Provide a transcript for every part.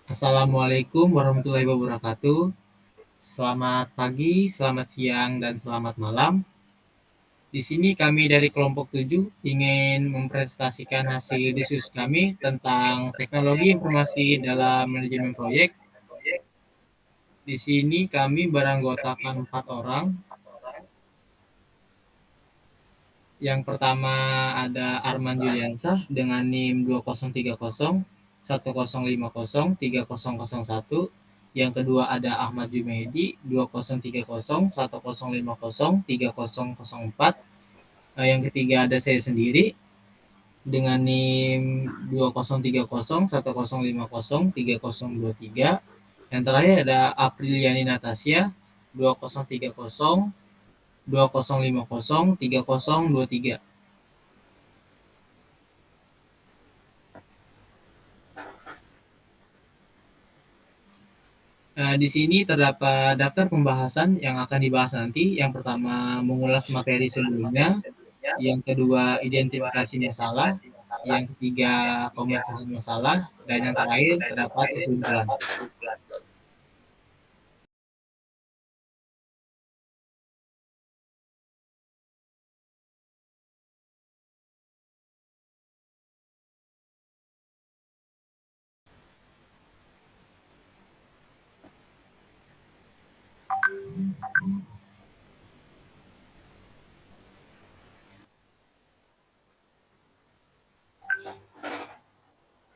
Assalamualaikum warahmatullahi wabarakatuh. Selamat pagi, selamat siang, dan selamat malam. Di sini kami dari kelompok 7 ingin mempresentasikan hasil diskusi kami tentang teknologi informasi dalam manajemen proyek. Di sini kami beranggotakan 4 orang. Yang pertama ada Arman Juliansah dengan NIM 2030 1050 3001. Yang kedua ada Ahmad Jumaidi 2030 1050 3004. Yang ketiga ada saya sendiri dengan NIM 2030 1050 3023. Yang terakhir ada Apriliani Natasya 2030 2050 3023. Di sini terdapat daftar pembahasan yang akan dibahas nanti. Yang pertama, mengulas materi sebelumnya. Yang kedua, identifikasi masalah. Yang ketiga, pemecahan masalah. Dan yang terakhir, terdapat kesimpulan.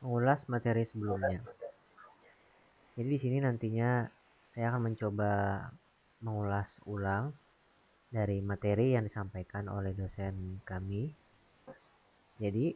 Mengulas materi sebelumnya. Jadi di sini nantinya saya akan mencoba mengulas ulang dari materi yang disampaikan oleh dosen kami. Jadi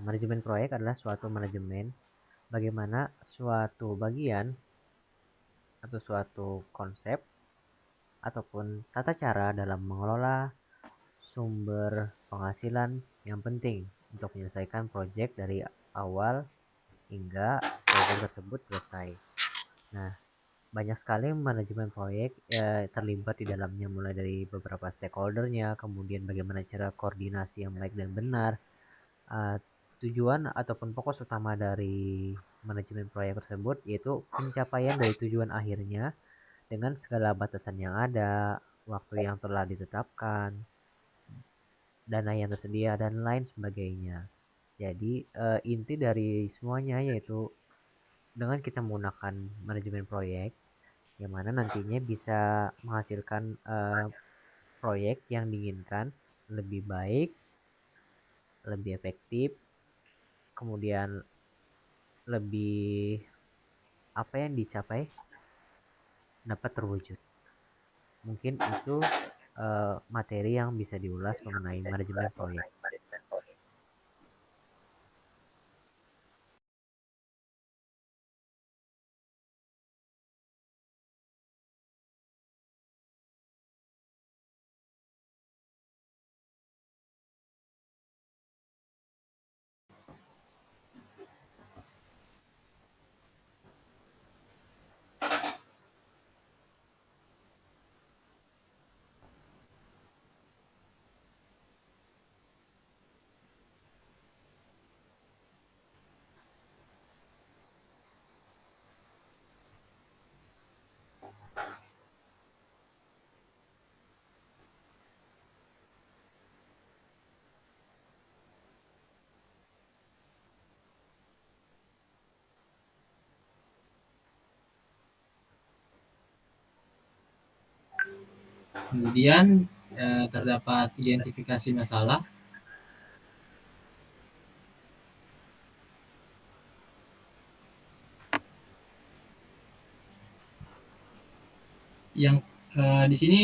manajemen proyek adalah suatu manajemen bagaimana suatu bagian atau suatu konsep ataupun tata cara dalam mengelola sumber penghasilan yang penting untuk menyelesaikan proyek dari awal hingga proyek tersebut selesai. Nah, banyak sekali manajemen proyek terlibat di dalamnya, mulai dari beberapa stakeholdernya, kemudian bagaimana cara koordinasi yang baik dan benar. Uh, Tujuan ataupun fokus utama dari manajemen proyek tersebut yaitu pencapaian dari tujuan akhirnya dengan segala batasan yang ada, waktu yang telah ditetapkan, dana yang tersedia, dan lain sebagainya. Jadi inti dari semuanya yaitu dengan kita menggunakan manajemen proyek, yang mana nantinya bisa menghasilkan proyek yang diinginkan lebih baik, lebih efektif, kemudian lebih apa yang dicapai dapat terwujud. Mungkin itu materi yang bisa diulas mengenai manajemen proyek. Kemudian terdapat identifikasi masalah. Yang di sini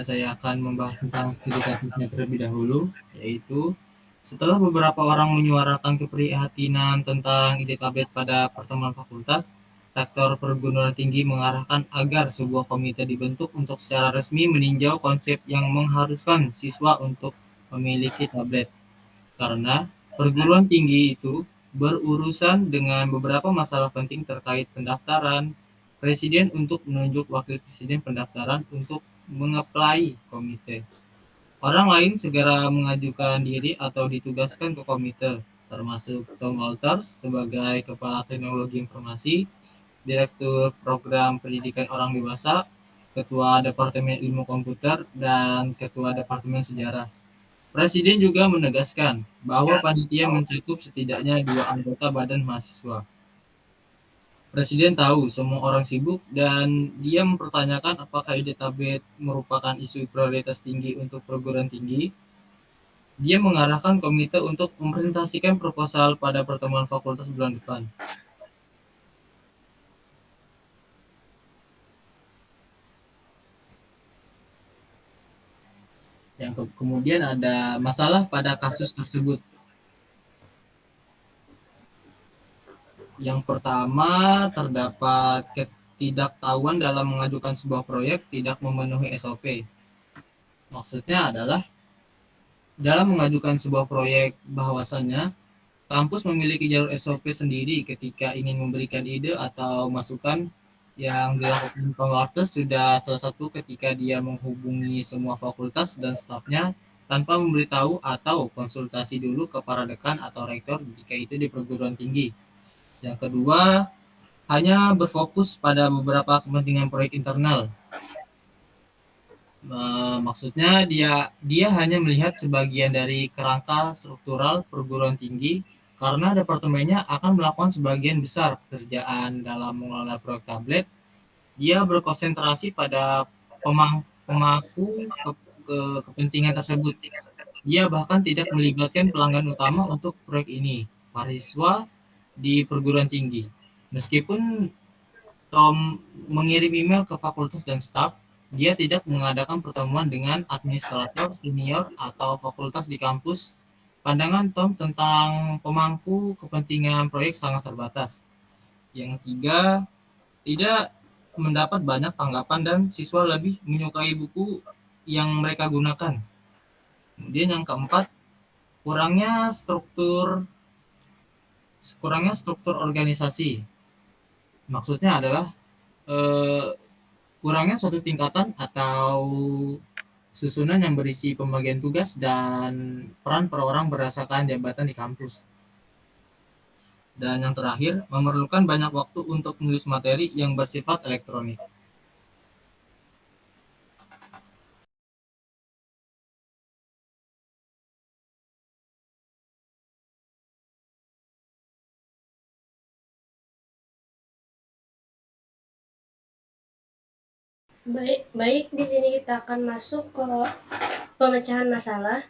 saya akan membahas tentang studi kasusnya terlebih dahulu, yaitu setelah beberapa orang menyuarakan keprihatinan tentang ide tablet pada pertemuan fakultas, Rektor Perguruan Tinggi mengarahkan agar sebuah komite dibentuk untuk secara resmi meninjau konsep yang mengharuskan siswa untuk memiliki tablet. Karena perguruan tinggi itu berurusan dengan beberapa masalah penting terkait pendaftaran presiden untuk menunjuk wakil presiden pendaftaran untuk mengapply komite. Orang lain segera mengajukan diri atau ditugaskan ke komite, termasuk Tom Walters sebagai Kepala Teknologi Informasi, Direktur Program Pendidikan Orang Dewasa, Ketua Departemen Ilmu Komputer, dan Ketua Departemen Sejarah. Presiden juga menegaskan bahwa panitia mencakup setidaknya 2 anggota badan mahasiswa. Presiden tahu semua orang sibuk dan dia mempertanyakan apakah ide tablet merupakan isu prioritas tinggi untuk perguruan tinggi. Dia mengarahkan komite untuk mempresentasikan proposal pada pertemuan fakultas bulan depan. Yang kemudian ada masalah pada kasus tersebut. Yang pertama, terdapat ketidaktahuan dalam mengajukan sebuah proyek tidak memenuhi SOP. Maksudnya adalah dalam mengajukan sebuah proyek bahwasanya kampus memiliki jalur SOP sendiri ketika ingin memberikan ide atau masukan. Yang dilakukan Pewartes sudah salah satu ketika dia menghubungi semua fakultas dan stafnya tanpa memberitahu atau konsultasi dulu ke para dekan atau rektor jika itu di perguruan tinggi. Yang kedua, hanya berfokus pada beberapa kepentingan proyek internal. Maksudnya dia hanya melihat sebagian dari kerangka struktural perguruan tinggi karena departemennya akan melakukan sebagian besar pekerjaan dalam mengelola proyek tablet. Dia berkonsentrasi pada pemangku kepentingan tersebut. Dia bahkan tidak melibatkan pelanggan utama untuk proyek ini, mahasiswa di perguruan tinggi. Meskipun Tom mengirim email ke fakultas dan staf, dia tidak mengadakan pertemuan dengan administrator senior atau fakultas di kampus. Pandangan Tom tentang pemangku kepentingan proyek sangat terbatas. Yang ketiga, tidak mendapat banyak tanggapan dan siswa lebih menyukai buku yang mereka gunakan. Kemudian yang keempat, kurangnya struktur organisasi. Maksudnya adalah kurangnya suatu tingkatan atau susunan yang berisi pembagian tugas dan peran per orang berdasarkan jabatan di kampus. Dan yang terakhir, memerlukan banyak waktu untuk menulis materi yang bersifat elektronik. Baik, di sini kita akan masuk ke pemecahan masalah.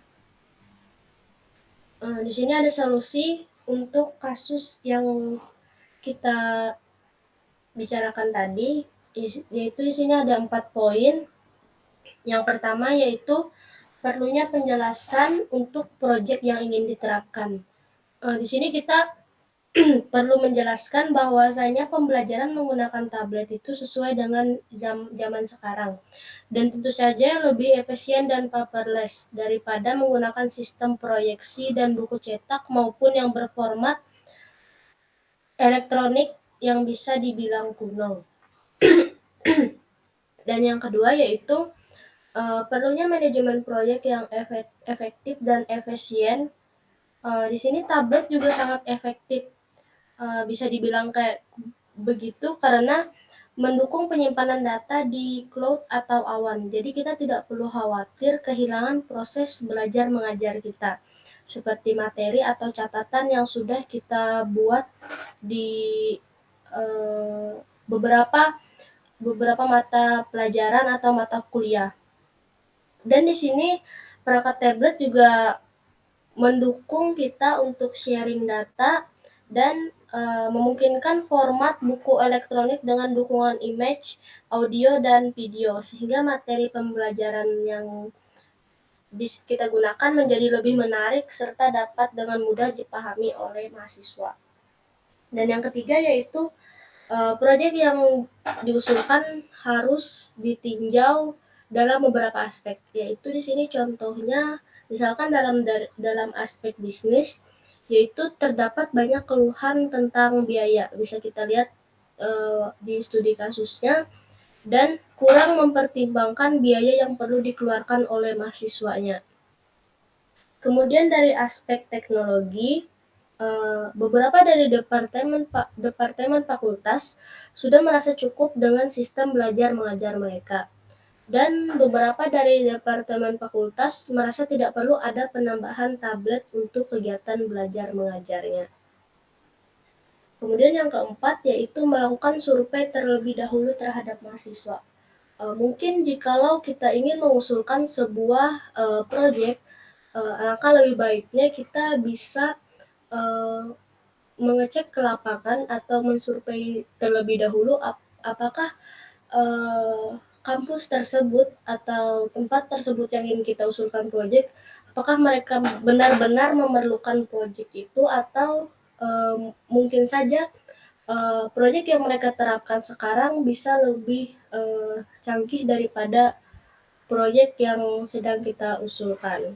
Di sini ada solusi untuk kasus yang kita bicarakan tadi, yaitu di sini ada 4 poin. Yang pertama yaitu perlunya penjelasan untuk proyek yang ingin diterapkan. Di sini kita perlu menjelaskan bahwasanya pembelajaran menggunakan tablet itu sesuai dengan zaman sekarang dan tentu saja lebih efisien dan paperless daripada menggunakan sistem proyeksi dan buku cetak maupun yang berformat elektronik yang bisa dibilang kuno. Dan yang kedua yaitu perlunya manajemen proyek yang efektif dan efisien. Di sini tablet juga sangat efektif, bisa dibilang kayak begitu karena mendukung penyimpanan data di cloud atau awan. Jadi kita tidak perlu khawatir kehilangan proses belajar mengajar kita, seperti materi atau catatan yang sudah kita buat di beberapa mata pelajaran atau mata kuliah. Dan di sini perangkat tablet juga mendukung kita untuk sharing data dan memungkinkan format buku elektronik dengan dukungan image, audio, dan video sehingga materi pembelajaran yang kita gunakan menjadi lebih menarik serta dapat dengan mudah dipahami oleh mahasiswa. Dan yang ketiga yaitu proyek yang diusulkan harus ditinjau dalam beberapa aspek, yaitu di sini contohnya misalkan dalam aspek bisnis, yaitu terdapat banyak keluhan tentang biaya, bisa kita lihat di studi kasusnya, dan kurang mempertimbangkan biaya yang perlu dikeluarkan oleh mahasiswanya. Kemudian dari aspek teknologi, Beberapa dari departemen fakultas sudah merasa cukup dengan sistem belajar mengajar mereka, dan beberapa dari departemen fakultas merasa tidak perlu ada penambahan tablet untuk kegiatan belajar mengajarnya. Kemudian yang keempat yaitu melakukan survei terlebih dahulu terhadap mahasiswa. Mungkin jikalau kita ingin mengusulkan sebuah proyek, alangkah lebih baiknya kita bisa mengecek ke lapangan atau mensurvei terlebih dahulu apakah kampus tersebut atau tempat tersebut yang ingin kita usulkan proyek, apakah mereka benar-benar memerlukan proyek itu atau mungkin saja proyek yang mereka terapkan sekarang bisa lebih canggih daripada proyek yang sedang kita usulkan.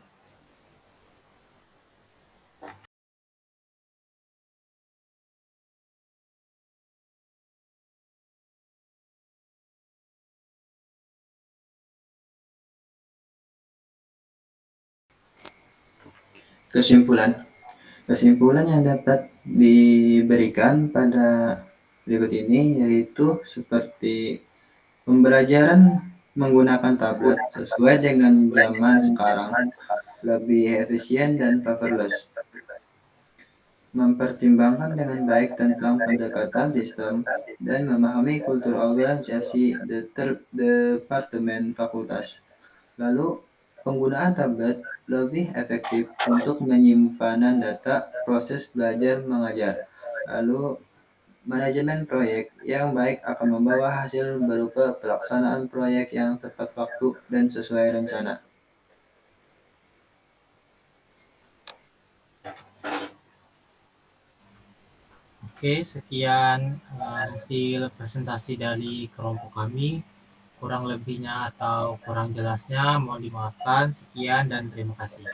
Kesimpulan yang dapat diberikan pada berikut ini yaitu seperti pembelajaran menggunakan tablet sesuai dengan zaman sekarang lebih efisien dan paperless. Mempertimbangkan dengan baik tentang pendekatan sistem dan memahami kultur organisasi departemen fakultas. Lalu, penggunaan tablet lebih efektif untuk penyimpanan data proses belajar mengajar. Lalu, manajemen proyek yang baik akan membawa hasil berupa pelaksanaan proyek yang tepat waktu dan sesuai rencana. Oke, sekian hasil presentasi dari kelompok kami. Kurang lebihnya atau kurang jelasnya mohon dimaafkan. Sekian dan terima kasih.